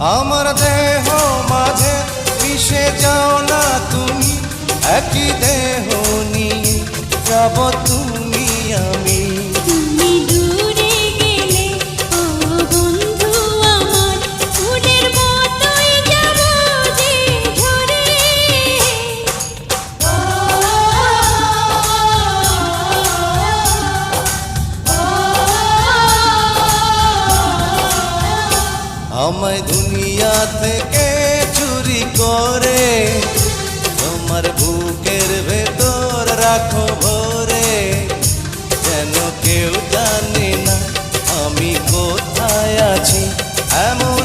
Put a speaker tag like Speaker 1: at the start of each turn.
Speaker 1: আমার দেহ মাঝে মিশে যাও না তুমি, একই দেহ নিয়ে যাব তুমি আমি।
Speaker 2: তুমি দূরে গেলে ও বন্ধু আমার, ফুলের মতোই যাব যে ঝরে।
Speaker 1: আমায় দুনিয়া থেকে চুরি করে তোমার বুকের ভেতর রাখো ভরে, যেন কেউ জানে না আমি কোথায় আছি, এমন